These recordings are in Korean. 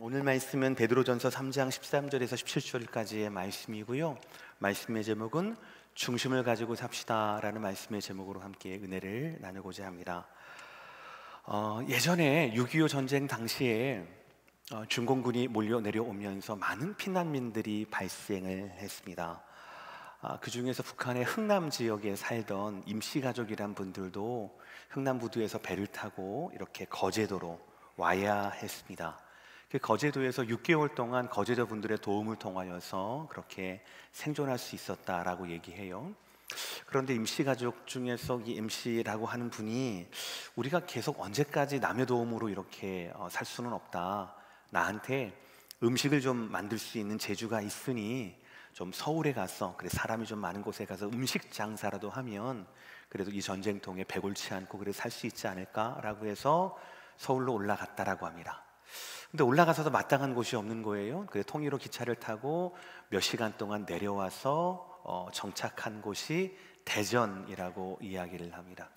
오늘 말씀은 베드로전서 3장 13절에서 17절까지의 말씀이고요. 말씀의 제목은 중심을 가지고 삽시다라는 말씀의 제목으로 함께 은혜를 나누고자 합니다. 예전에 6.25 전쟁 당시에 중공군이 몰려 내려오면서 많은 피난민들이 발생을 했습니다. 그 중에서 북한의 흥남 지역에 살던 임시가족이란 분들도 흥남부두에서 배를 타고 이렇게 거제도로 와야 했습니다. 그 거제도에서 6개월 동안 거제도 분들의 도움을 통하여서 그렇게 생존할 수 있었다라고 얘기해요. 그런데 임시가족 중에서 이 임시라고 하는 분이 우리가 계속 언제까지 남의 도움으로 이렇게 살 수는 없다. 나한테 음식을 좀 만들 수 있는 재주가 있으니 좀 서울에 가서, 그래 사람이 좀 많은 곳에 가서 음식 장사라도 하면 그래도 이 전쟁통에 배 골치 않고 그래 살 수 있지 않을까라고 해서 서울로 올라갔다라고 합니다. 근데 올라가서도 마땅한 곳이 없는 거예요. 그래서 통일호 기차를 타고 몇 시간 동안 내려와서 정착한 곳이 대전이라고 이야기를 합니다.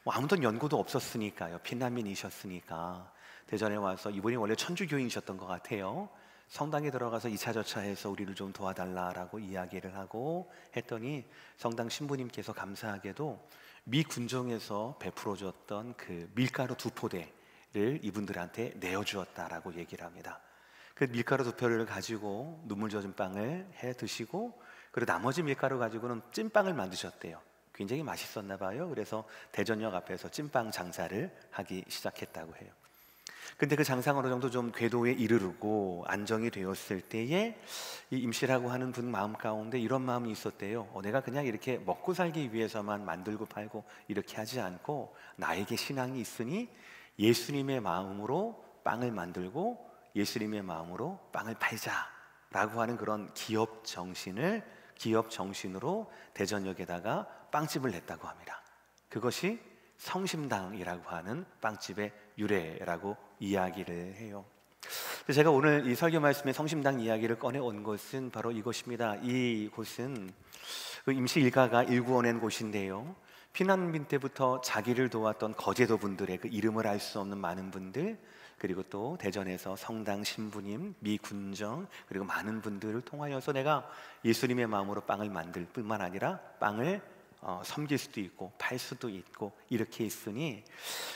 아무도 연고도 없었으니까요. 피난민이셨으니까 대전에 와서, 이분이 원래 천주교인이셨던 것 같아요. 성당에 들어가서 이차저차해서 우리를 좀 도와달라라고 이야기를 하고 했더니 성당 신부님께서 감사하게도 미 군정에서 베풀어줬던 그 밀가루 2포대를 이분들한테 내어주었다라고 얘기를 합니다. 그 밀가루 2포대를 가지고 눈물 젖은 빵을 해 드시고, 그리고 나머지 밀가루 가지고는 찐빵을 만드셨대요. 굉장히 맛있었나 봐요. 그래서 대전역 앞에서 찐빵 장사를 하기 시작했다고 해요. 근데 그 장사가 어느 정도 좀 궤도에 이르르고 안정이 되었을 때에 이 임시라고 하는 분 마음 가운데 이런 마음이 있었대요. 내가 그냥 이렇게 먹고 살기 위해서만 만들고 팔고 이렇게 하지 않고 나에게 신앙이 있으니 예수님의 마음으로 빵을 만들고 예수님의 마음으로 빵을 팔자라고 하는 그런 기업 정신으로 대전역에다가 빵집을 냈다고 합니다. 그것이 성심당이라고 하는 빵집의 유래라고 이야기를 해요. 제가 오늘 이 설교 말씀에 성심당 이야기를 꺼내온 것은 바로 이것입니다. 이 곳은 그 임시 일가가 일구어낸 곳인데요, 피난민 때부터 자기를 도왔던 거제도 분들의 그 이름을 알 수 없는 많은 분들, 그리고 또 대전에서 성당 신부님, 미 군정, 그리고 많은 분들을 통하여서 내가 예수님의 마음으로 빵을 만들 뿐만 아니라 빵을 섬길 수도 있고 팔 수도 있고 이렇게 있으니,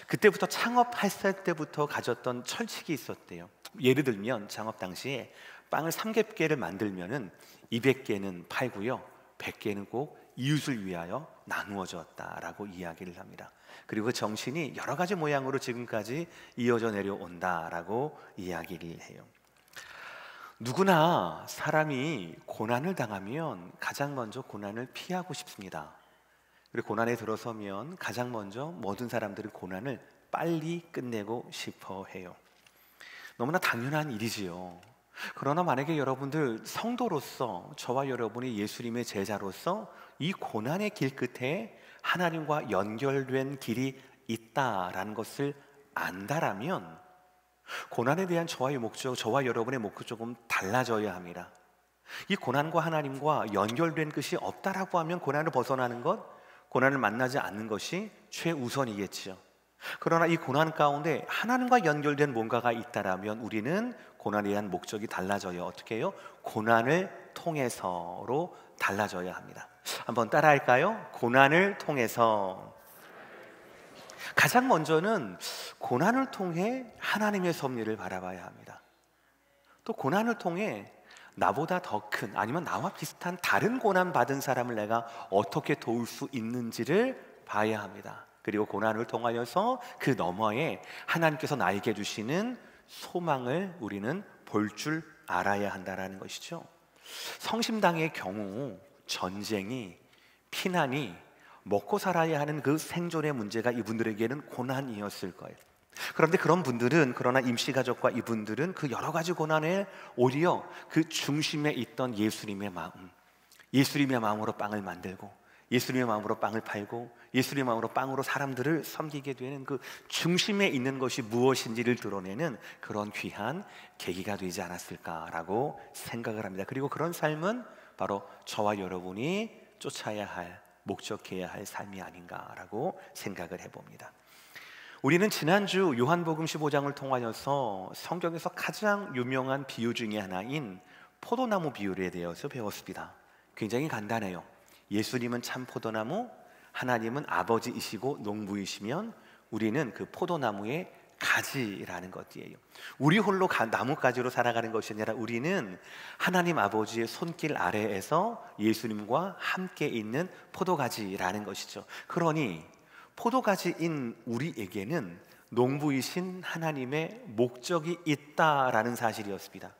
그때부터 창업했을 때부터 가졌던 철칙이 있었대요. 예를 들면 창업 당시에 빵을 300개를 만들면은 200개는 팔고요, 100개는 꼭 이웃을 위하여 나누어졌다라고 이야기를 합니다. 그리고 그 정신이 여러 가지 모양으로 지금까지 이어져 내려온다라고 이야기를 해요. 누구나 사람이 고난을 당하면 가장 먼저 고난을 피하고 싶습니다. 그리고 고난에 들어서면 가장 먼저 모든 사람들은 고난을 빨리 끝내고 싶어 해요. 너무나 당연한 일이지요. 그러나 만약에 여러분들 성도로서, 저와 여러분이 예수님의 제자로서 이 고난의 길 끝에 하나님과 연결된 길이 있다라는 것을 안다라면 고난에 대한 저와 여러분의 목적 조금 달라져야 합니다. 이 고난과 하나님과 연결된 것이 없다라고 하면 고난을 벗어나는 것, 고난을 만나지 않는 것이 최우선이겠지요. 그러나 이 고난 가운데 하나님과 연결된 뭔가가 있다라면 우리는 고난에 대한 목적이 달라져요. 어떻게 해요? 고난을 통해서로 달라져야 합니다. 한번 따라할까요? 고난을 통해서. 가장 먼저는 고난을 통해 하나님의 섭리를 바라봐야 합니다. 또 고난을 통해 나보다 더 큰, 아니면 나와 비슷한 다른 고난 받은 사람을 내가 어떻게 도울 수 있는지를 봐야 합니다. 그리고 고난을 통하여서 그 너머에 하나님께서 나에게 주시는 소망을 우리는 볼 줄 알아야 한다는 것이죠. 성심당의 경우 전쟁이, 피난이, 먹고 살아야 하는 그 생존의 문제가 이분들에게는 고난이었을 거예요. 그런데 그러나 임시가족과 이분들은 그 여러 가지 고난에 오히려 그 중심에 있던 예수님의 마음으로 빵을 만들고, 예수님의 마음으로 빵을 팔고, 예수님의 마음으로 빵으로 사람들을 섬기게 되는 그 중심에 있는 것이 무엇인지를 드러내는 그런 귀한 계기가 되지 않았을까라고 생각을 합니다. 그리고 그런 삶은 바로 저와 여러분이 쫓아야 할, 목적해야 할 삶이 아닌가라고 생각을 해봅니다. 우리는 지난주 요한복음 15장을 통하여서 성경에서 가장 유명한 비유 중에 하나인 포도나무 비유에 대해서 배웠습니다. 굉장히 간단해요. 예수님은 참 포도나무, 하나님은 아버지이시고 농부이시면 우리는 그 포도나무의 가지라는 것이에요. 우리 홀로 나뭇가지로 살아가는 것이 아니라 우리는 하나님 아버지의 손길 아래에서 예수님과 함께 있는 포도가지라는 것이죠. 그러니 포도가지인 우리에게는 농부이신 하나님의 목적이 있다라는 사실이었습니다.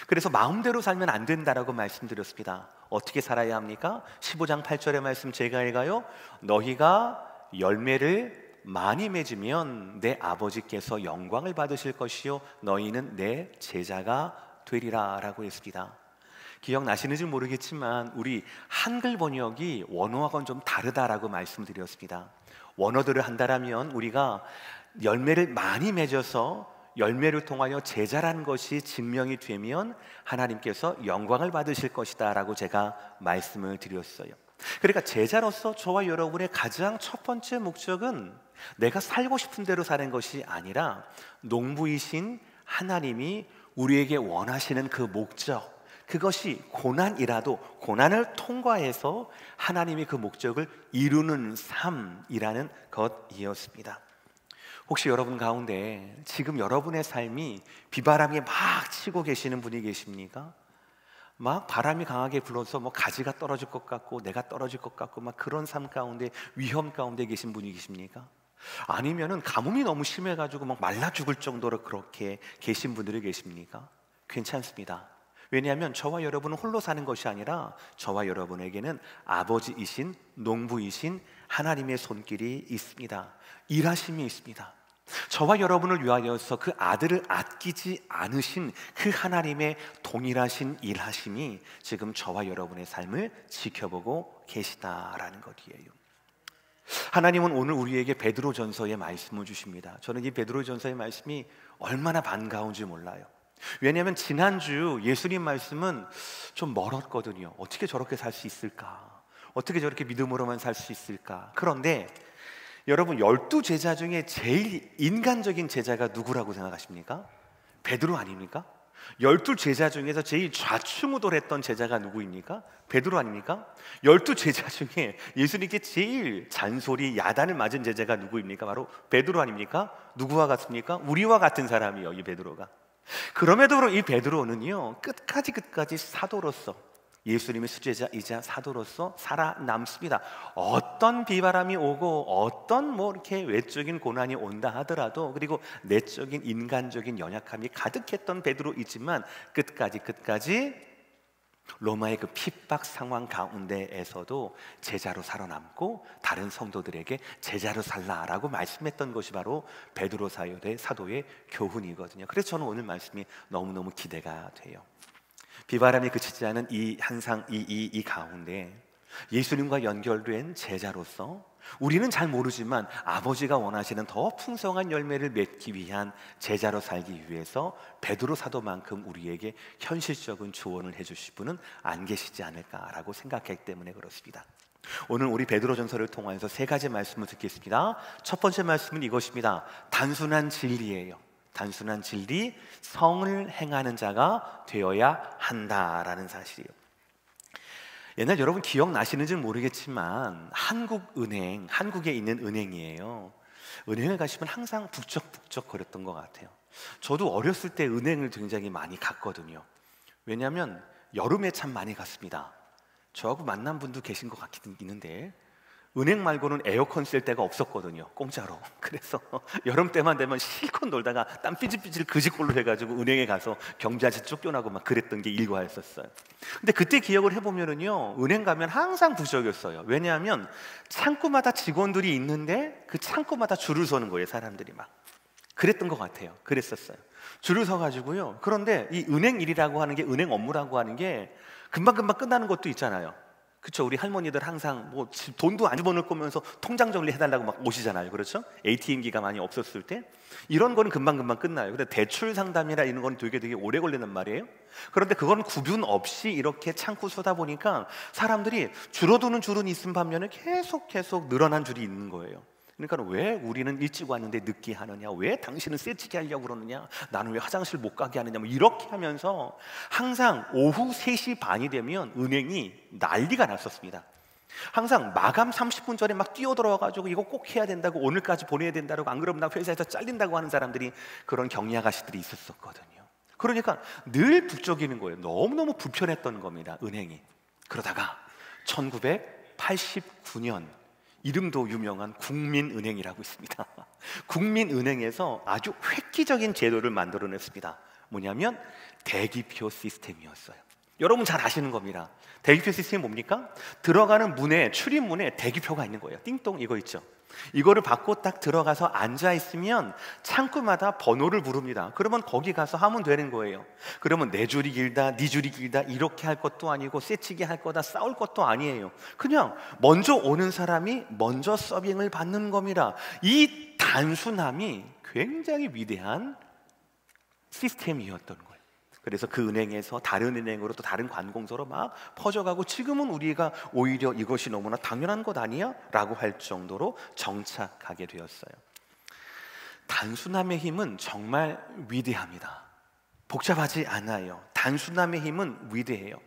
그래서 마음대로 살면 안 된다라고 말씀드렸습니다. 어떻게 살아야 합니까? 15장 8절의 말씀 제가 읽어요. 너희가 열매를 많이 맺으면 내 아버지께서 영광을 받으실 것이요 너희는 내 제자가 되리라 라고 했습니다. 기억나시는지 모르겠지만 우리 한글 번역이 원어하고는 좀 다르다라고 말씀드렸습니다. 원어들을 한다라면 우리가 열매를 많이 맺어서 열매를 통하여 제자라는 것이 증명이 되면 하나님께서 영광을 받으실 것이다 라고 제가 말씀을 드렸어요. 그러니까 제자로서 저와 여러분의 가장 첫 번째 목적은 내가 살고 싶은 대로 사는 것이 아니라 농부이신 하나님이 우리에게 원하시는 그 목적, 그것이 고난이라도 고난을 통과해서 하나님이 그 목적을 이루는 삶이라는 것이었습니다. 혹시 여러분 가운데 지금 여러분의 삶이 비바람이 막 치고 계시는 분이 계십니까? 막 바람이 강하게 불어서 뭐 가지가 떨어질 것 같고 내가 떨어질 것 같고 막 그런 삶 가운데 위험 가운데 계신 분이 계십니까? 아니면은 가뭄이 너무 심해가지고 막 말라 죽을 정도로 그렇게 계신 분들이 계십니까? 괜찮습니다. 왜냐하면 저와 여러분은 홀로 사는 것이 아니라 저와 여러분에게는 아버지이신 농부이신 하나님의 손길이 있습니다. 일하심이 있습니다. 저와 여러분을 위하여서 그 아들을 아끼지 않으신 그 하나님의 동일하신 일하심이 지금 저와 여러분의 삶을 지켜보고 계시다라는 것이에요. 하나님은 오늘 우리에게 베드로전서의 말씀을 주십니다. 저는 이 베드로전서의 말씀이 얼마나 반가운지 몰라요. 왜냐하면 지난주 예수님 말씀은 좀 멀었거든요. 어떻게 저렇게 살 수 있을까? 어떻게 저렇게 믿음으로만 살 수 있을까? 그런데 여러분 12제자 중에 제일 인간적인 제자가 누구라고 생각하십니까? 베드로 아닙니까? 12제자 중에서 제일 좌충우돌했던 제자가 누구입니까? 베드로 아닙니까? 12제자 중에 예수님께 제일 잔소리 야단을 맞은 제자가 누구입니까? 바로 베드로 아닙니까? 누구와 같습니까? 우리와 같은 사람이요, 이 베드로가. 그럼에도 이 베드로는요 끝까지 사도로서 예수님의 수제자이자 사도로서 살아남습니다. 어떤 비바람이 오고 어떤 이렇게 외적인 고난이 온다 하더라도, 그리고 내적인 인간적인 연약함이 가득했던 베드로이지만 끝까지 로마의 그 핍박 상황 가운데에서도 제자로 살아남고 다른 성도들에게 제자로 살라라고 말씀했던 것이 바로 베드로 사도의 교훈이거든요. 그래서 저는 오늘 말씀이 너무너무 기대가 돼요. 비바람이 그치지 않은 이 가운데 예수님과 연결된 제자로서 우리는 잘 모르지만 아버지가 원하시는 더 풍성한 열매를 맺기 위한 제자로 살기 위해서 베드로 사도만큼 우리에게 현실적인 조언을 해주실 분은 안 계시지 않을까라고 생각했기 때문에 그렇습니다. 오늘 우리 베드로전서를 통해서 세 가지 말씀을 듣겠습니다. 첫 번째 말씀은 이것입니다. 단순한 진리예요. 단순한 진리, 성을 행하는 자가 되어야 한다라는 사실이에요. 옛날 여러분 기억나시는지는 모르겠지만 한국은행, 한국에 있는 은행이에요. 은행을 가시면 항상 북적북적 거렸던 것 같아요. 저도 어렸을 때 은행을 굉장히 많이 갔거든요. 왜냐하면 여름에 참 많이 갔습니다. 저하고 만난 분도 계신 것 같긴 있는데 은행 말고는 에어컨 쓸 데가 없었거든요, 공짜로. 그래서 여름 때만 되면 실컷 놀다가 땀 삐질삐질 그지꼴로 해가지고 은행에 가서 경비 아저씨 쫓겨나고 막 그랬던 게 일과였었어요. 근데 그때 기억을 해보면은요, 은행 가면 항상 부적이었어요. 왜냐하면 창구마다 직원들이 있는데 그 창구마다 줄을 서는 거예요, 사람들이 막. 그랬던 것 같아요. 그랬었어요. 줄을 서가지고요. 그런데 이 은행 일이라고 하는 게, 은행 업무라고 하는 게 금방금방 끝나는 것도 있잖아요. 그렇죠. 우리 할머니들 항상 돈도 안 집어넣을 거면서 통장 정리해달라고 막 오시잖아요. 그렇죠? ATM기가 많이 없었을 때 이런 거는 금방금방 끝나요. 근데 대출 상담이나 이런 건 되게 오래 걸리는 말이에요. 그런데 그건 구분 없이 이렇게 창구 쏘다 보니까 사람들이 줄어드는 줄은 있은 반면에 계속 늘어난 줄이 있는 거예요. 그러니까 왜 우리는 일찍 왔는데 늦게 하느냐, 왜 당신은 새치기 하려고 그러느냐, 나는 왜 화장실 못 가게 하느냐, 뭐 이렇게 하면서 항상 오후 3시 반이 되면 은행이 난리가 났었습니다. 항상 마감 30분 전에 막 뛰어들어와가지고 이거 꼭 해야 된다고, 오늘까지 보내야 된다고, 안 그러면 나 회사에서 잘린다고 하는 사람들이, 그런 경리 아가씨들이 있었거든요. 그러니까 늘 북적이는 거예요. 너무너무 불편했던 겁니다, 은행이. 그러다가 1989년 이름도 유명한 국민은행이라고 있습니다. 국민은행에서 아주 획기적인 제도를 만들어냈습니다. 뭐냐면 대기표 시스템이었어요. 여러분 잘 아시는 겁니다. 대기표 시스템이 뭡니까? 들어가는 문에, 출입문에 대기표가 있는 거예요. 띵동 이거 있죠. 이거를 받고 딱 들어가서 앉아 있으면 창구마다 번호를 부릅니다. 그러면 거기 가서 하면 되는 거예요. 그러면 내 줄이 길다, 네 줄이 길다 이렇게 할 것도 아니고, 쎄치기 할 거다, 싸울 것도 아니에요. 그냥 먼저 오는 사람이 먼저 서빙을 받는 겁니다. 이 단순함이 굉장히 위대한 시스템이었던 거예요. 그래서 그 은행에서 다른 은행으로, 또 다른 관공서로 막 퍼져가고, 지금은 우리가 오히려 이것이 너무나 당연한 것 아니야? 라고 할 정도로 정착하게 되었어요. 단순함의 힘은 정말 위대합니다. 복잡하지 않아요. 단순함의 힘은 위대해요.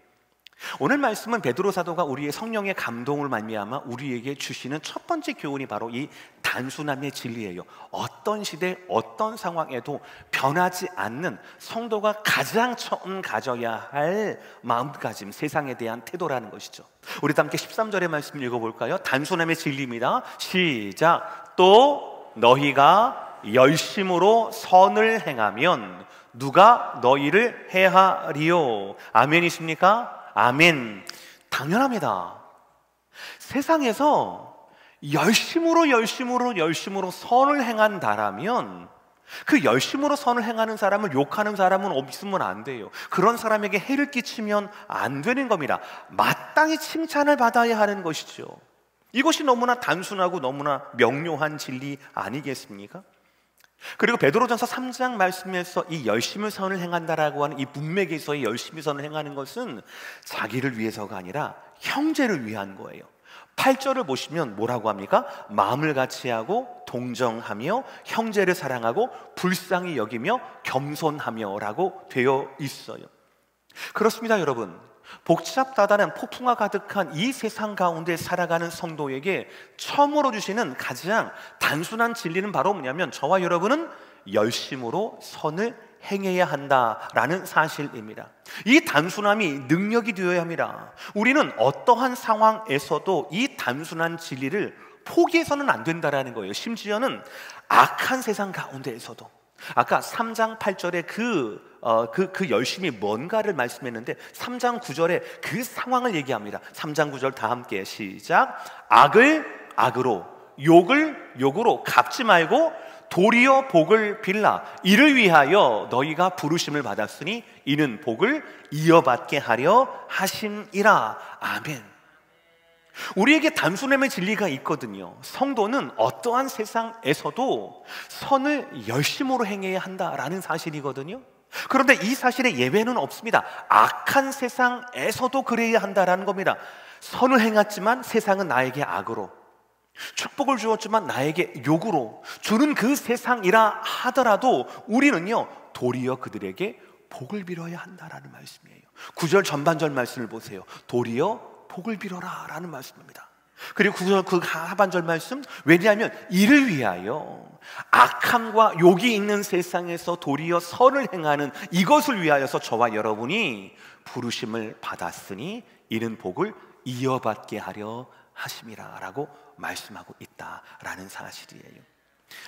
오늘 말씀은 베드로 사도가 우리의 성령의 감동을 말미암아 우리에게 주시는 첫 번째 교훈이 바로 이 단순함의 진리예요. 어떤 시대, 어떤 상황에도 변하지 않는 성도가 가장 처음 가져야 할 마음가짐, 세상에 대한 태도라는 것이죠. 우리 함께 13절의 말씀 읽어볼까요? 단순함의 진리입니다. 시작. 또 너희가 열심으로 선을 행하면 누가 너희를 해하리요? 아멘이십니까? 아멘. 당연합니다. 세상에서 열심으로 선을 행한다라면, 그 열심으로 선을 행하는 사람을 욕하는 사람은 없으면 안 돼요. 그런 사람에게 해를 끼치면 안 되는 겁니다. 마땅히 칭찬을 받아야 하는 것이죠. 이것이 너무나 단순하고 너무나 명료한 진리 아니겠습니까? 그리고 베드로전서 3장 말씀에서 이 열심히 선을 행한다라고 하는 이 문맥에서의 열심히 선을 행하는 것은 자기를 위해서가 아니라 형제를 위한 거예요. 8절을 보시면 뭐라고 합니까? 마음을 같이하고 동정하며 형제를 사랑하고 불쌍히 여기며 겸손하며 라고 되어 있어요. 그렇습니다, 여러분. 복잡다단한 폭풍과 가득한 이 세상 가운데 살아가는 성도에게 처음으로 주시는 가장 단순한 진리는 바로 뭐냐면, 저와 여러분은 열심으로 선을 행해야 한다라는 사실입니다. 이 단순함이 능력이 되어야 합니다. 우리는 어떠한 상황에서도 이 단순한 진리를 포기해서는 안 된다라는 거예요. 심지어는 악한 세상 가운데에서도. 아까 3장 8절에 그 열심히 뭔가를 말씀했는데, 3장 9절에 그 상황을 얘기합니다. 3장 9절 다 함께 시작. 악을 악으로, 욕을 욕으로 갚지 말고 도리어 복을 빌라. 이를 위하여 너희가 부르심을 받았으니 이는 복을 이어받게 하려 하심이라. 아멘. 우리에게 단순함의 진리가 있거든요. 성도는 어떠한 세상에서도 선을 열심으로 행해야 한다라는 사실이거든요. 그런데 이 사실에 예외는 없습니다. 악한 세상에서도 그래야 한다라는 겁니다. 선을 행했지만 세상은 나에게 악으로, 축복을 주었지만 나에게 욕으로 주는 그 세상이라 하더라도 우리는요, 도리어 그들에게 복을 빌어야 한다라는 말씀이에요. 9절 전반절 말씀을 보세요. 도리어 복을 빌어라 라는 말씀입니다. 그리고 그 하반절 말씀, 왜냐하면 이를 위하여, 악함과 욕이 있는 세상에서 도리어 선을 행하는 이것을 위하여서 저와 여러분이 부르심을 받았으니 이는 복을 이어받게 하려 하심이라 라고 말씀하고 있다라는 사실이에요.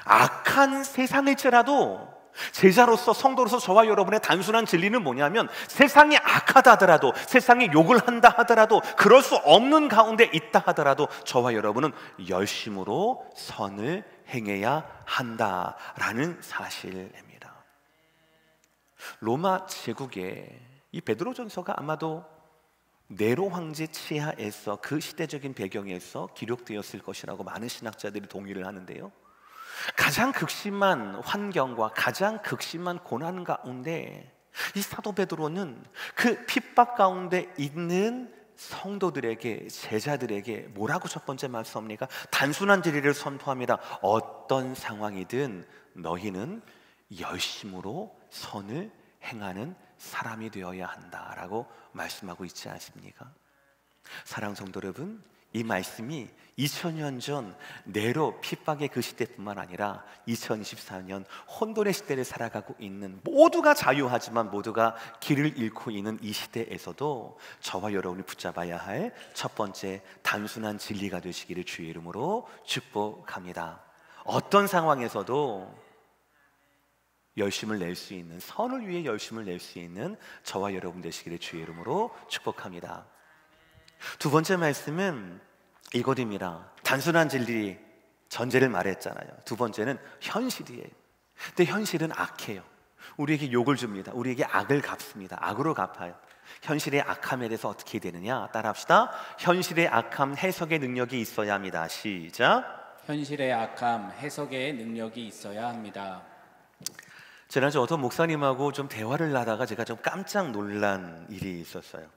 악한 세상일지라도 제자로서, 성도로서 저와 여러분의 단순한 진리는 뭐냐면, 세상이 악하다 하더라도, 세상이 욕을 한다 하더라도, 그럴 수 없는 가운데 있다 하더라도 저와 여러분은 열심으로 선을 행해야 한다라는 사실입니다. 로마 제국의 이 베드로전서가 아마도 네로 황제 치하에서, 그 시대적인 배경에서 기록되었을 것이라고 많은 신학자들이 동의를 하는데요, 가장 극심한 환경과 가장 극심한 고난 가운데 이 사도 베드로는 그 핍박 가운데 있는 성도들에게, 제자들에게 뭐라고 첫 번째 말씀합니까? 단순한 진리를 선포합니다. 어떤 상황이든 너희는 열심으로 선을 행하는 사람이 되어야 한다라고 말씀하고 있지 않습니까? 사랑하는 성도 여러분, 이 말씀이 2000년 전 네로 핍박의 그 시대뿐만 아니라 2024년 혼돈의 시대를 살아가고 있는, 모두가 자유하지만 모두가 길을 잃고 있는 이 시대에서도 저와 여러분이 붙잡아야 할 첫 번째 단순한 진리가 되시기를 주의 이름으로 축복합니다. 어떤 상황에서도 열심을 낼 수 있는, 선을 위해 열심을 낼 수 있는 저와 여러분 되시기를 주의 이름으로 축복합니다. 두 번째 말씀은 이것입니다. 단순한 진리, 전제를 말했잖아요. 두 번째는 현실이에요. 근데 현실은 악해요. 우리에게 욕을 줍니다. 우리에게 악을 갚습니다. 악으로 갚아요. 현실의 악함에 대해서 어떻게 되느냐, 따라합시다. 현실의 악함 해석의 능력이 있어야 합니다. 시작. 현실의 악함 해석의 능력이 있어야 합니다. 지난주 어떤 목사님하고 좀 대화를 하다가 제가 좀 깜짝 놀란 일이 있었어요.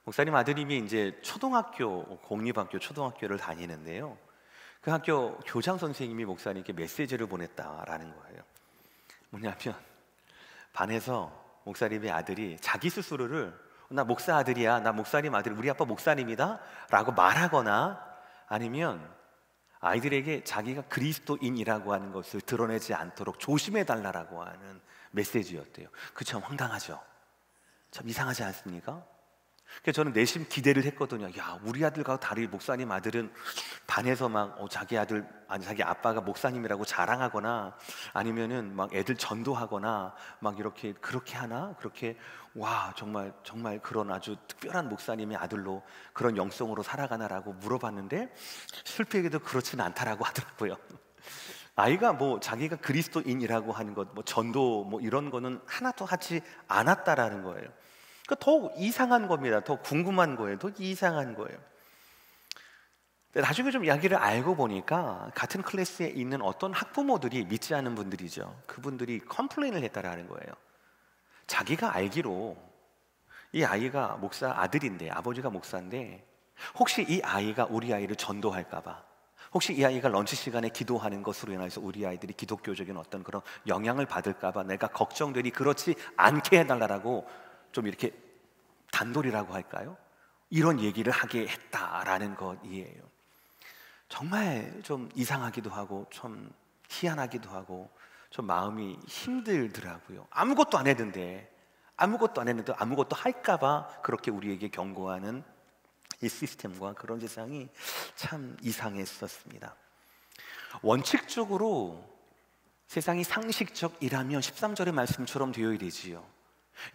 목사님 아드님이 이제 초등학교, 공립학교 초등학교를 다니는데요, 그 학교 교장 선생님이 목사님께 메시지를 보냈다라는 거예요. 뭐냐면 반에서 목사님의 아들이 자기 스스로를 나 목사 아들이야, 나 목사님 아들, 우리 아빠 목사님이다 라고 말하거나, 아니면 아이들에게 자기가 그리스도인이라고 하는 것을 드러내지 않도록 조심해달라고 하는 메시지였대요. 그 참 황당하죠. 참 이상하지 않습니까? 그래서 저는 내심 기대를 했거든요. 야, 우리 아들과 다른 목사님 아들은 반에서 막 자기 아들, 아니 자기 아빠가 목사님이라고 자랑하거나, 아니면은 막 애들 전도하거나 막 이렇게 그렇게 하나? 그렇게 와, 정말 그런 아주 특별한 목사님의 아들로 그런 영성으로 살아가나라고 물어봤는데 슬프게도 그렇지는 않다라고 하더라고요. 아이가 뭐 자기가 그리스도인이라고 하는 것, 뭐 전도 뭐 이런 거는 하나도 하지 않았다라는 거예요. 그러니까 더 이상한 겁니다. 더 궁금한 거예요. 더 이상한 거예요. 나중에 좀 이야기를 알고 보니까 같은 클래스에 있는 어떤 학부모들이, 믿지 않은 분들이죠, 그분들이 컴플레인을 했다라는 거예요. 자기가 알기로 이 아이가 목사 아들인데, 아버지가 목사인데, 혹시 이 아이가 우리 아이를 전도할까 봐, 혹시 이 아이가 런치 시간에 기도하는 것으로 인해서 우리 아이들이 기독교적인 어떤 그런 영향을 받을까 봐 내가 걱정되니 그렇지 않게 해달라고 좀 이렇게 단돌이라고 할까요? 이런 얘기를 하게 했다라는 것이에요. 정말 좀 이상하기도 하고 좀 희한하기도 하고 좀 마음이 힘들더라고요. 아무것도 안 했는데 아무것도 할까 봐 그렇게 우리에게 경고하는 이 시스템과 그런 세상이 참 이상했었습니다. 원칙적으로 세상이 상식적이라면 13절의 말씀처럼 되어야 되지요.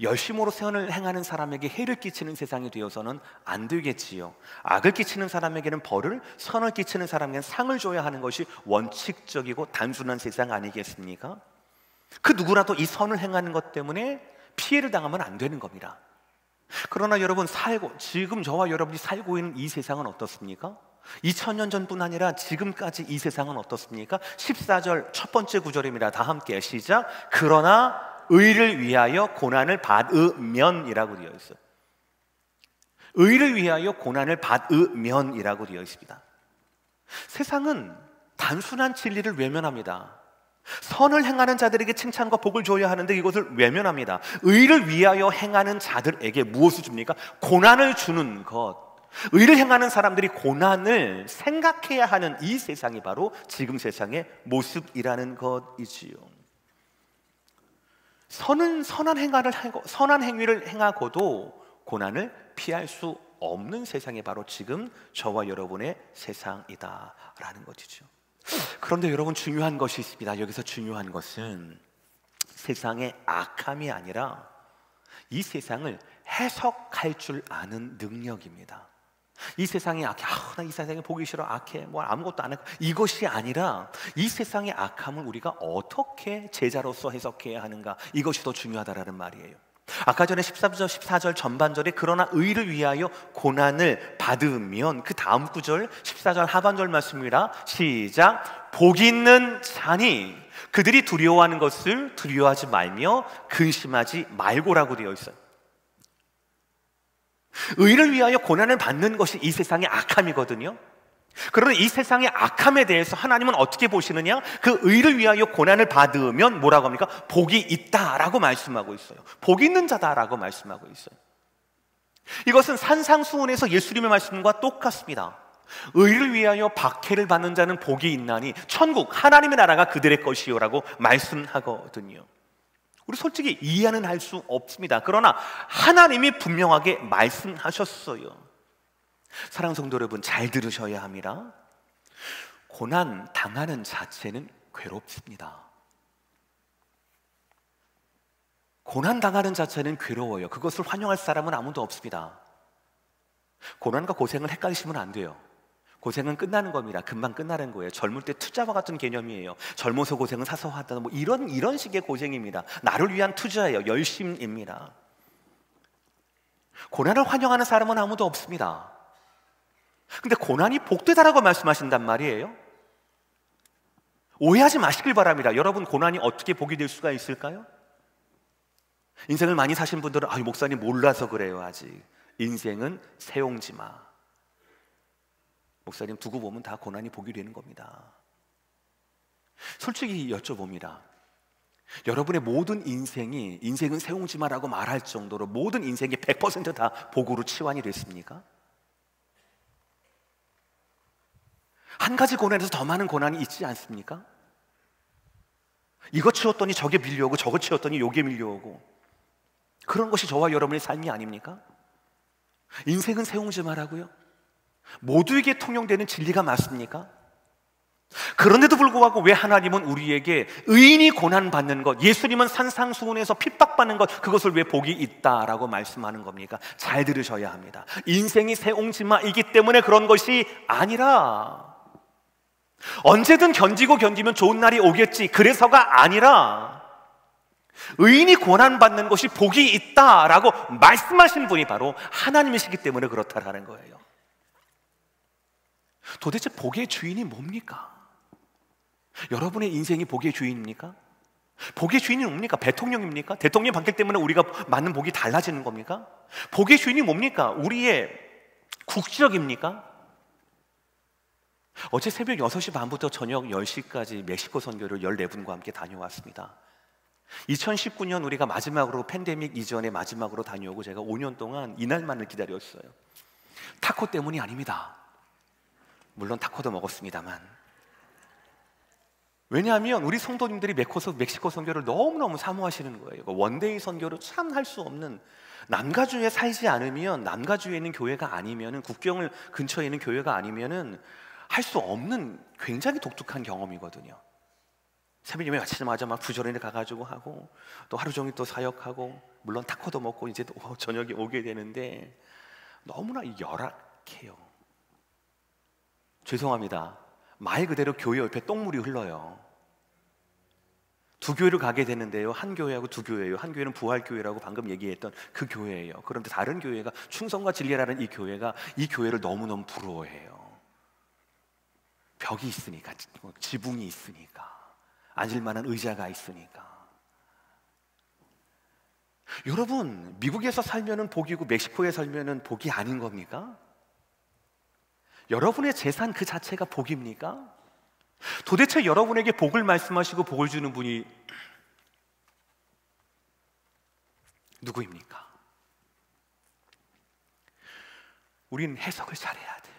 열심으로 선을 행하는 사람에게 해를 끼치는 세상이 되어서는 안 되겠지요. 악을 끼치는 사람에게는 벌을, 선을 끼치는 사람에게는 상을 줘야 하는 것이 원칙적이고 단순한 세상 아니겠습니까? 그 누구라도 이 선을 행하는 것 때문에 피해를 당하면 안 되는 겁니다. 그러나 여러분, 지금 저와 여러분이 살고 있는 이 세상은 어떻습니까? 2000년 전뿐 아니라 지금까지 이 세상은 어떻습니까? 14절 첫 번째 구절입니다. 다 함께 시작. 그러나 의를 위하여 고난을 받으면이라고 되어 있어요. 의를 위하여 고난을 받으면이라고 되어 있습니다. 세상은 단순한 진리를 외면합니다. 선을 행하는 자들에게 칭찬과 복을 줘야 하는데 이것을 외면합니다. 의를 위하여 행하는 자들에게 무엇을 줍니까? 고난을 주는 것. 의를 행하는 사람들이 고난을 생각해야 하는 이 세상이 바로 지금 세상의 모습이라는 것이지요. 선한 행위를 행하고도 고난을 피할 수 없는 세상이 바로 지금 저와 여러분의 세상이다라는 것이죠. 그런데 여러분, 중요한 것이 있습니다. 여기서 중요한 것은 세상의 악함이 아니라 이 세상을 해석할 줄 아는 능력입니다. 이 세상이 악해, 나 이 세상에 보기 싫어, 악해, 뭐 아무것도 안 해, 이것이 아니라 이 세상의 악함을 우리가 어떻게 제자로서 해석해야 하는가, 이것이 더 중요하다라는 말이에요. 아까 전에 13절, 14절 전반절에 그러나 의를 위하여 고난을 받으면, 그 다음 구절 14절 하반절 말씀입니다. 시작. 복 있는 자니 그들이 두려워하는 것을 두려워하지 말며 근심하지 말고라고 되어 있어요. 의를 위하여 고난을 받는 것이 이 세상의 악함이거든요. 그러나 이 세상의 악함에 대해서 하나님은 어떻게 보시느냐? 그 의를 위하여 고난을 받으면 뭐라고 합니까? 복이 있다라고 말씀하고 있어요. 복이 있는 자다라고 말씀하고 있어요. 이것은 산상수훈에서 예수님의 말씀과 똑같습니다. 의를 위하여 박해를 받는 자는 복이 있나니 천국 하나님의 나라가 그들의 것이요라고 말씀하거든요. 우리 솔직히 이해는 할 수 없습니다. 그러나 하나님이 분명하게 말씀하셨어요. 사랑하는 성도 여러분, 잘 들으셔야 합니다. 고난 당하는 자체는 괴롭습니다. 고난 당하는 자체는 괴로워요. 그것을 환영할 사람은 아무도 없습니다. 고난과 고생을 헷갈리시면 안 돼요. 고생은 끝나는 겁니다. 금방 끝나는 거예요. 젊을 때 투자와 같은 개념이에요. 젊어서 고생은 사소하다, 뭐 이런 식의 고생입니다. 나를 위한 투자예요. 열심입니다. 고난을 환영하는 사람은 아무도 없습니다. 근데 고난이 복되다라고 말씀하신단 말이에요. 오해하지 마시길 바랍니다. 여러분, 고난이 어떻게 복이 될 수가 있을까요? 인생을 많이 사신 분들은 목사님 몰라서 그래요. 아직 인생은 세옹지마. 목사님 두고 보면 다 고난이 복이 되는 겁니다. 솔직히 여쭤봅니다. 여러분의 모든 인생은 세옹지마라고 말할 정도로 모든 인생이 100% 다 복으로 치환이 됐습니까? 한 가지 고난에서 더 많은 고난이 있지 않습니까? 이거 치웠더니 저게 밀려오고 저거 치웠더니 요게 밀려오고, 그런 것이 저와 여러분의 삶이 아닙니까? 인생은 세옹지마라고요? 모두에게 통용되는 진리가 맞습니까? 그런데도 불구하고 왜 하나님은 우리에게 의인이 고난받는 것, 예수님은 산상수훈에서 핍박받는 것, 그것을 왜 복이 있다라고 말씀하는 겁니까? 잘 들으셔야 합니다. 인생이 세옹지마이기 때문에 그런 것이 아니라, 언제든 견디면 좋은 날이 오겠지, 그래서가 아니라 의인이 고난받는 것이 복이 있다라고 말씀하신 분이 바로 하나님이시기 때문에 그렇다라는 거예요. 도대체 복의 주인이 뭡니까? 여러분의 인생이 복의 주인입니까? 복의 주인이 뭡니까? 대통령입니까? 대통령 바뀌기 때문에 우리가 맞는 복이 달라지는 겁니까? 복의 주인이 뭡니까? 우리의 국적입니까? 어제 새벽 6시 반부터 저녁 10시까지 멕시코 선교를 14분과 함께 다녀왔습니다. 2019년 우리가 마지막으로 팬데믹 이전에 마지막으로 다녀오고 제가 5년 동안 이날만을 기다렸어요. 타코 때문이 아닙니다. 물론 타코도 먹었습니다만. 왜냐하면 우리 성도님들이 멕시코 선교를 너무너무 사모하시는 거예요. 원데이 선교를 참 할 수 없는, 남가주에 살지 않으면, 남가주에 있는 교회가 아니면은, 국경을 근처에 있는 교회가 아니면은 할 수 없는 굉장히 독특한 경험이거든요. 새벽 예배 마치자마자 막 부조리에 가가지고 하고, 또 하루 종일 또 사역하고, 물론 타코도 먹고 이제 또 저녁에 오게 되는데 너무나 열악해요. 죄송합니다. 말 그대로 교회 옆에 똥물이 흘러요. 두 교회를 가게 되는데요, 한 교회하고 두 교회예요. 한 교회는 부활교회라고 방금 얘기했던 그 교회예요. 그런데 다른 교회가 충성과 진리라는 이 교회가 이 교회를 너무너무 부러워해요. 벽이 있으니까, 지붕이 있으니까, 앉을 만한 의자가 있으니까. 여러분, 미국에서 살면은 복이고 멕시코에 살면은 복이 아닌 겁니까? 여러분의 재산 그 자체가 복입니까? 도대체 여러분에게 복을 말씀하시고 복을 주는 분이 누구입니까? 우린 해석을 잘해야 돼요.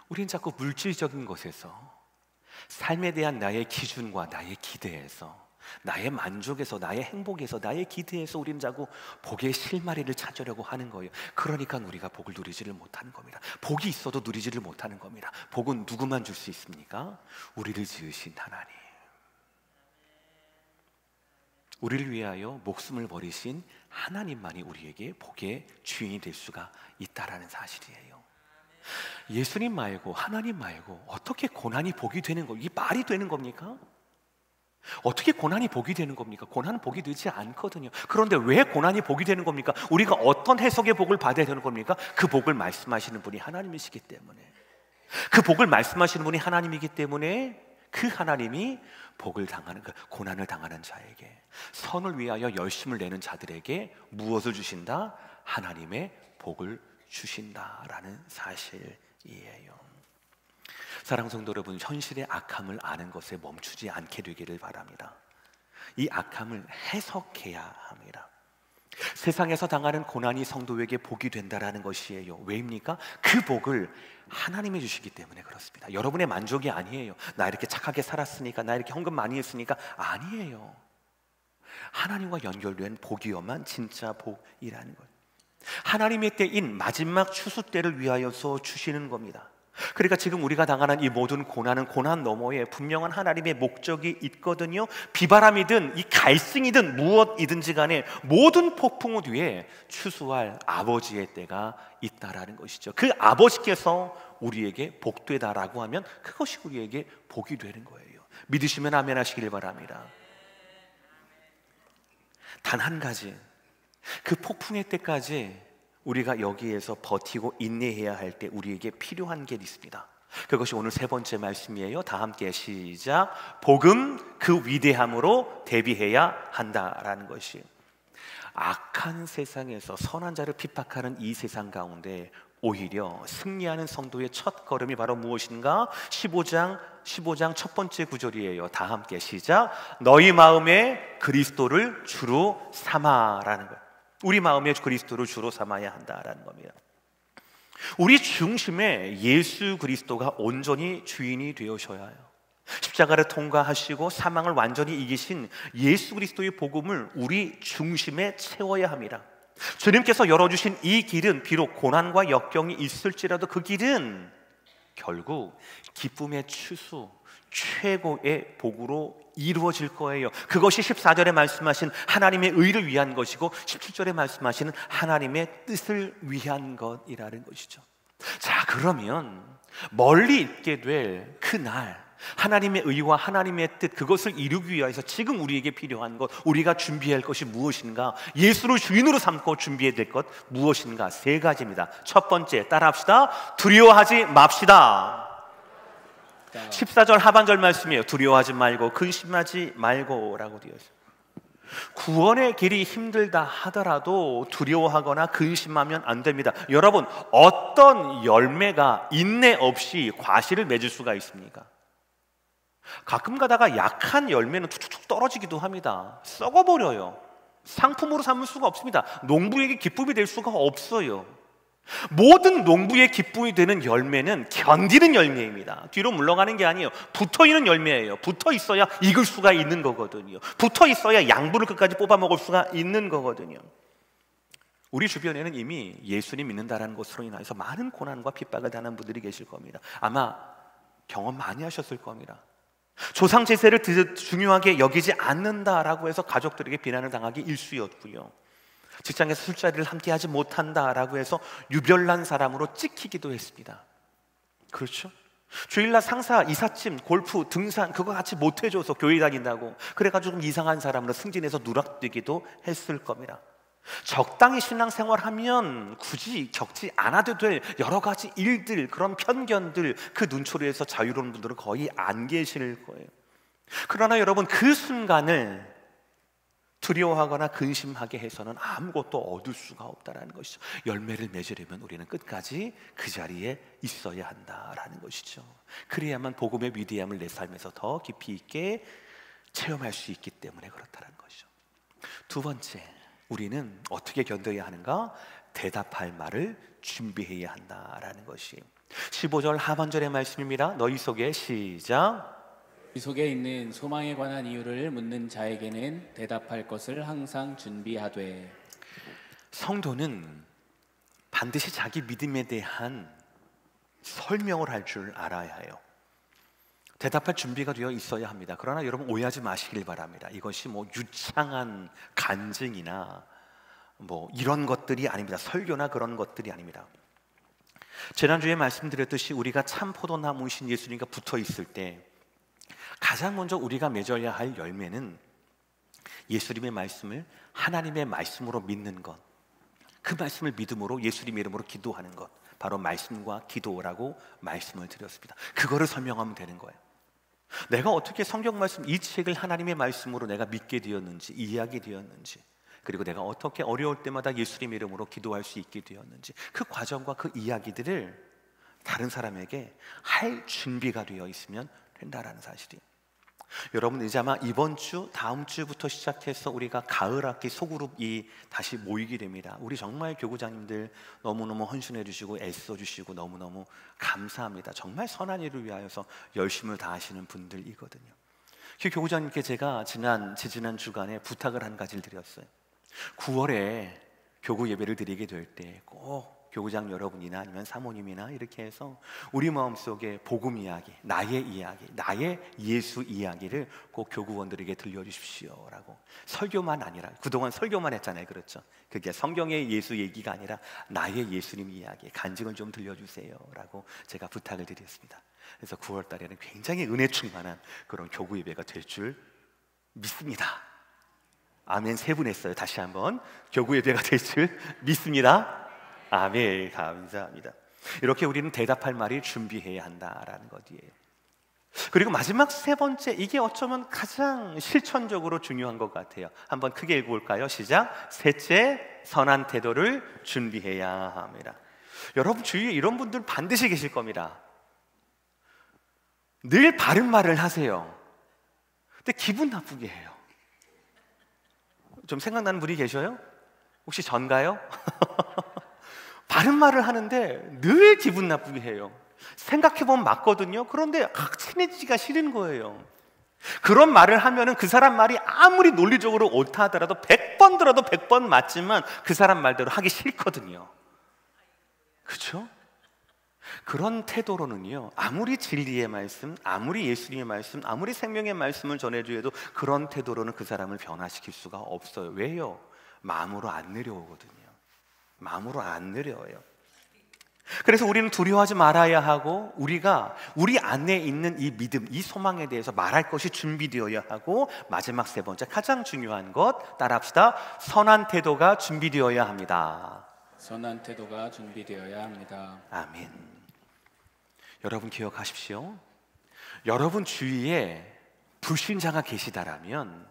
우린 자꾸 물질적인 것에서, 삶에 대한 나의 기준과 나의 기대에서, 나의 만족에서, 나의 행복에서, 나의 기대에서 우리는 자꾸 복의 실마리를 찾으려고 하는 거예요. 그러니까 우리가 복을 누리지를 못하는 겁니다. 복이 있어도 누리지를 못하는 겁니다. 복은 누구만 줄 수 있습니까? 우리를 지으신 하나님, 우리를 위하여 목숨을 버리신 하나님만이 우리에게 복의 주인이 될 수가 있다라는 사실이에요. 예수님 말고, 하나님 말고 어떻게 고난이 복이 되는 겁니까? 이게 말이 되는 겁니까? 어떻게 고난이 복이 되는 겁니까? 고난은 복이 되지 않거든요. 그런데 왜 고난이 복이 되는 겁니까? 우리가 어떤 해석의 복을 받아야 되는 겁니까? 그 복을 말씀하시는 분이 하나님이시기 때문에, 그 복을 말씀하시는 분이 하나님이기 때문에 그 하나님이 복을 당하는 그 고난을 당하는 자에게, 선을 위하여 열심을 내는 자들에게 무엇을 주신다? 하나님의 복을 주신다라는 사실이에요. 사랑하는 성도 여러분, 현실의 악함을 아는 것에 멈추지 않게 되기를 바랍니다. 이 악함을 해석해야 합니다. 세상에서 당하는 고난이 성도에게 복이 된다라는 것이에요. 왜입니까? 그 복을 하나님이 주시기 때문에 그렇습니다. 여러분의 만족이 아니에요. 나 이렇게 착하게 살았으니까, 나 이렇게 헌금 많이 했으니까. 아니에요. 하나님과 연결된 복이어만 진짜 복이라는 거예요. 하나님의 때인 마지막 추수 때를 위하여서 주시는 겁니다. 그러니까 지금 우리가 당하는 이 모든 고난은 고난 너머에 분명한 하나님의 목적이 있거든요. 비바람이든 이 갈증이든 무엇이든지 간에 모든 폭풍 뒤에 추수할 아버지의 때가 있다라는 것이죠. 그 아버지께서 우리에게 복되다라고 하면 그것이 우리에게 복이 되는 거예요. 믿으시면 아멘 하시길 바랍니다. 단 한 가지, 그 폭풍의 때까지 우리가 여기에서 버티고 인내해야 할 때 우리에게 필요한 게 있습니다. 그것이 오늘 세 번째 말씀이에요. 다 함께 시작. 복음 그 위대함으로 대비해야 한다라는 것이, 악한 세상에서 선한 자를 핍박하는 이 세상 가운데 오히려 승리하는 성도의 첫 걸음이 바로 무엇인가? 15장 첫 번째 구절이에요. 다 함께 시작. 너희 마음에 그리스도를 주로 삼아라는 거예요. 우리 마음에 그리스도를 주로 삼아야 한다라는 겁니다. 우리 중심에 예수 그리스도가 온전히 주인이 되어셔야 해요. 십자가를 통과하시고 사망을 완전히 이기신 예수 그리스도의 복음을 우리 중심에 채워야 합니다. 주님께서 열어주신 이 길은 비록 고난과 역경이 있을지라도 그 길은 결국 기쁨의 추수, 최고의 복으로 이루어질 거예요. 그것이 14절에 말씀하신 하나님의 의를 위한 것이고 17절에 말씀하시는 하나님의 뜻을 위한 것이라는 것이죠. 자, 그러면 멀리 있게 될 그날 하나님의 의와 하나님의 뜻, 그것을 이루기 위해서 지금 우리에게 필요한 것, 우리가 준비할 것이 무엇인가? 예수를 주인으로 삼고 준비해야 될 것 무엇인가? 세 가지입니다. 첫 번째, 따라합시다. 두려워하지 맙시다. 14절 하반절 말씀이에요. 두려워하지 말고 근심하지 말고 라고 되어 있어요. 구원의 길이 힘들다 하더라도 두려워하거나 근심하면 안 됩니다. 여러분, 어떤 열매가 인내 없이 과실을 맺을 수가 있습니까? 가끔 가다가 약한 열매는 툭툭툭 떨어지기도 합니다. 썩어버려요. 상품으로 삼을 수가 없습니다. 농부에게 기쁨이 될 수가 없어요. 모든 농부의 기쁨이 되는 열매는 견디는 열매입니다. 뒤로 물러가는 게 아니에요. 붙어있는 열매예요. 붙어 있어야 익을 수가 있는 거거든요. 붙어 있어야 양분을 끝까지 뽑아 먹을 수가 있는 거거든요. 우리 주변에는 이미 예수님 믿는다는 것으로 인해서 많은 고난과 핍박을 당하는 분들이 계실 겁니다. 아마 경험 많이 하셨을 겁니다. 조상 제사를 중요하게 여기지 않는다라고 해서 가족들에게 비난을 당하기 일쑤였고요. 직장에서 술자리를 함께 하지 못한다라고 해서 유별난 사람으로 찍히기도 했습니다. 그렇죠? 주일날 상사, 이삿짐, 골프, 등산 그거 같이 못해줘서 교회 다닌다고 그래가지고 좀 이상한 사람으로 승진해서 누락되기도 했을 겁니다. 적당히 신앙생활하면 굳이 겪지 않아도 될 여러 가지 일들, 그런 편견들, 그 눈초리에서 자유로운 분들은 거의 안 계실 거예요. 그러나 여러분, 그 순간을 두려워하거나 근심하게 해서는 아무것도 얻을 수가 없다는 것이죠. 열매를 맺으려면 우리는 끝까지 그 자리에 있어야 한다라는 것이죠. 그래야만 복음의 위대함을 내 삶에서 더 깊이 있게 체험할 수 있기 때문에 그렇다는 것이죠. 두 번째, 우리는 어떻게 견뎌야 하는가? 대답할 말을 준비해야 한다라는 것이 15절 하반절의 말씀입니다. 너희 속에 시작. 우리 속에 있는 소망에 관한 이유를 묻는 자에게는 대답할 것을 항상 준비하되. 성도는 반드시 자기 믿음에 대한 설명을 할 줄 알아야 해요. 대답할 준비가 되어 있어야 합니다. 그러나 여러분 오해하지 마시길 바랍니다. 이것이 유창한 간증이나 이런 것들이 아닙니다. 설교나 그런 것들이 아닙니다. 지난주에 말씀드렸듯이 우리가 참 포도나무이신 예수님과 붙어 있을 때 가장 먼저 우리가 맺어야 할 열매는 예수님의 말씀을 하나님의 말씀으로 믿는 것, 그 말씀을 믿음으로 예수님의 이름으로 기도하는 것, 바로 말씀과 기도라고 말씀을 드렸습니다. 그거를 설명하면 되는 거예요. 내가 어떻게 성경 말씀 이 책을 하나님의 말씀으로 내가 믿게 되었는지, 이해하게 되었는지, 그리고 내가 어떻게 어려울 때마다 예수님 이름으로 기도할 수 있게 되었는지, 그 과정과 그 이야기들을 다른 사람에게 할 준비가 되어 있으면 된다라는 사실이. 여러분, 이제 아마 이번 주, 다음 주부터 시작해서 우리가 가을 학기 소그룹이 다시 모이게 됩니다. 우리 정말 교구장님들 너무너무 헌신해 주시고 애써 주시고 너무너무 감사합니다. 정말 선한 일을 위하여서 열심을 다하시는 분들이거든요. 그 교구장님께 제가 지난 주간에 부탁을 한 가지를 드렸어요. 9월에 교구 예배를 드리게 될 때 꼭 교구장 여러분이나 아니면 사모님이나 이렇게 해서 우리 마음속에 복음 이야기, 나의 예수 이야기를 꼭 교구원들에게 들려주십시오 라고. 설교만 아니라, 그동안 설교만 했잖아요, 그렇죠? 그게 성경의 예수 얘기가 아니라 나의 예수님 이야기, 간증을 좀 들려주세요 라고 제가 부탁을 드렸습니다. 그래서 9월 달에는 굉장히 은혜 충만한 그런 교구 예배가 될 줄 믿습니다. 아멘 3분 했어요. 다시 한번 교구 예배가 될 줄 믿습니다. 아멘. 감사합니다. 이렇게 우리는 대답할 말이 준비해야 한다라는 것이에요. 그리고 마지막 3번째, 이게 어쩌면 가장 실천적으로 중요한 것 같아요. 한번 크게 읽어볼까요? 시작. 셋째, 선한 태도를 준비해야 합니다. 여러분 주위에 이런 분들 반드시 계실 겁니다. 늘 바른 말을 하세요. 근데 기분 나쁘게 해요. 좀 생각나는 분이 계셔요? 혹시 전가요? 바른 말을 하는데 늘 기분 나쁘게 해요. 생각해보면 맞거든요. 그런데 친해지기가 싫은 거예요. 그런 말을 하면은 그 사람 말이 아무리 논리적으로 옳다 하더라도 100번 들어도 100번 맞지만 그 사람 말대로 하기 싫거든요. 그렇죠? 그런 태도로는요, 아무리 진리의 말씀, 아무리 예수님의 말씀, 아무리 생명의 말씀을 전해줘도 그런 태도로는 그 사람을 변화시킬 수가 없어요. 왜요? 마음으로 안 내려오거든요. 마음으로 안 내려와요. 그래서 우리는 두려워하지 말아야 하고, 우리가 우리 안에 있는 이 믿음, 이 소망에 대해서 말할 것이 준비되어야 하고, 마지막 3번째, 가장 중요한 것 따라합시다. 선한 태도가 준비되어야 합니다. 선한 태도가 준비되어야 합니다. 아멘. 여러분 기억하십시오. 여러분 주위에 불신자가 계시다라면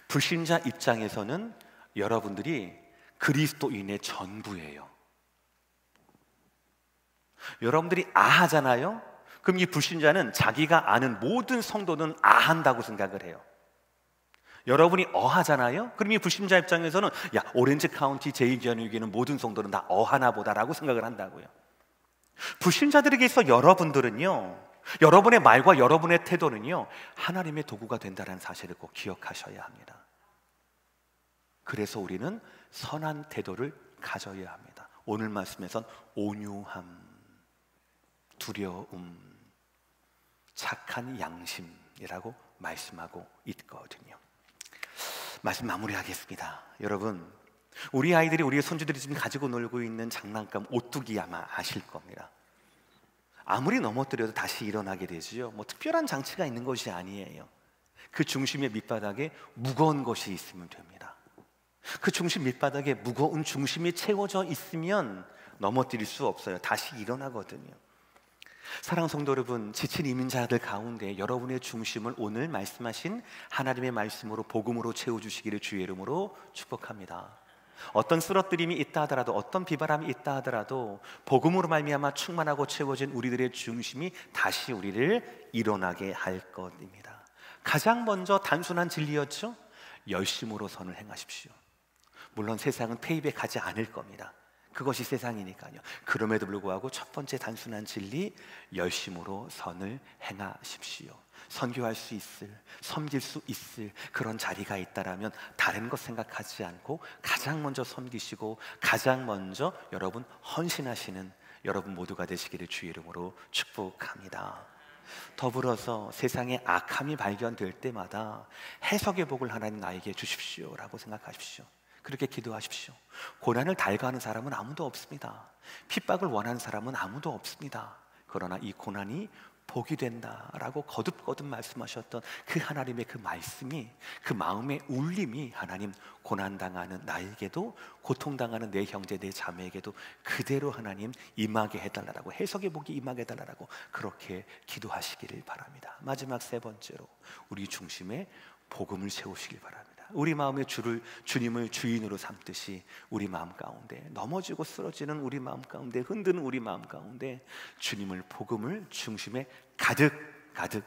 불신자 입장에서는 여러분들이 그리스도인의 전부예요. 여러분들이 아하잖아요. 그럼 이 불신자는 자기가 아는 모든 성도는 아한다고 생각을 해요. 여러분이 어하잖아요. 그럼 이 불신자 입장에서는 야, 오렌지 카운티 제2교회는 모든 성도는 다 어하나 보다라고 생각을 한다고요. 불신자들에게 있어 여러분들은요, 여러분의 말과 여러분의 태도는요, 하나님의 도구가 된다는 사실을 꼭 기억하셔야 합니다. 그래서 우리는 선한 태도를 가져야 합니다. 오늘 말씀에선 온유함, 두려움, 착한 양심이라고 말씀하고 있거든요. 말씀 마무리하겠습니다. 여러분, 우리 아이들이, 우리 손주들이 지금 가지고 놀고 있는 장난감 오뚜기 아마 아실 겁니다. 아무리 넘어뜨려도 다시 일어나게 되지요. 뭐 특별한 장치가 있는 것이 아니에요. 그 중심의 밑바닥에 무거운 것이 있으면 됩니다. 그 중심 밑바닥에 무거운 중심이 채워져 있으면 넘어뜨릴 수 없어요. 다시 일어나거든요. 사랑하는 성도 여러분, 지친 이민자들 가운데 여러분의 중심을 오늘 말씀하신 하나님의 말씀으로, 복음으로 채워주시기를 주의 이름으로 축복합니다. 어떤 쓰러뜨림이 있다 하더라도, 어떤 비바람이 있다 하더라도 복음으로 말미암아 충만하고 채워진 우리들의 중심이 다시 우리를 일어나게 할 것입니다. 가장 먼저 단순한 진리였죠? 열심으로 선을 행하십시오. 물론 세상은 페이백하지 않을 겁니다. 그것이 세상이니까요. 그럼에도 불구하고 첫 번째 단순한 진리, 열심으로 선을 행하십시오. 선교할 수 있을, 섬길 수 있을 그런 자리가 있다라면 다른 것 생각하지 않고 가장 먼저 섬기시고 가장 먼저 여러분 헌신하시는 여러분 모두가 되시기를 주의 이름으로 축복합니다. 더불어서 세상에 악함이 발견될 때마다 해석의 복을 하나님 나에게 주십시오 라고 생각하십시오. 그렇게 기도하십시오. 고난을 달가하는 사람은 아무도 없습니다. 핍박을 원하는 사람은 아무도 없습니다. 그러나 이 고난이 복이 된다라고 거듭거듭 말씀하셨던 그 하나님의 그 말씀이, 그 마음의 울림이 하나님, 고난당하는 나에게도, 고통당하는 내 형제 내 자매에게도 그대로 하나님 임하게 해달라고, 해석의 복이 임하게 해달라고 그렇게 기도하시기를 바랍니다. 마지막 세 번째로 우리 중심에 복음을 세우시길 바랍니다. 우리 마음의 주님을 주인으로 삼듯이 우리 마음 가운데, 넘어지고 쓰러지는 우리 마음 가운데, 흔드는 우리 마음 가운데 주님을, 복음을 중심에 가득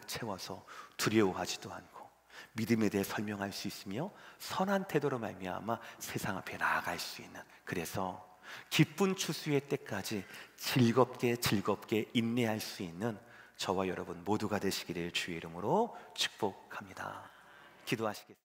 채워서 두려워하지도 않고 믿음에 대해 설명할 수 있으며 선한 태도로 말미암아 세상 앞에 나아갈 수 있는, 그래서 기쁜 추수의 때까지 즐겁게 인내할 수 있는 저와 여러분 모두가 되시기를 주의 이름으로 축복합니다. 기도하시겠습니다.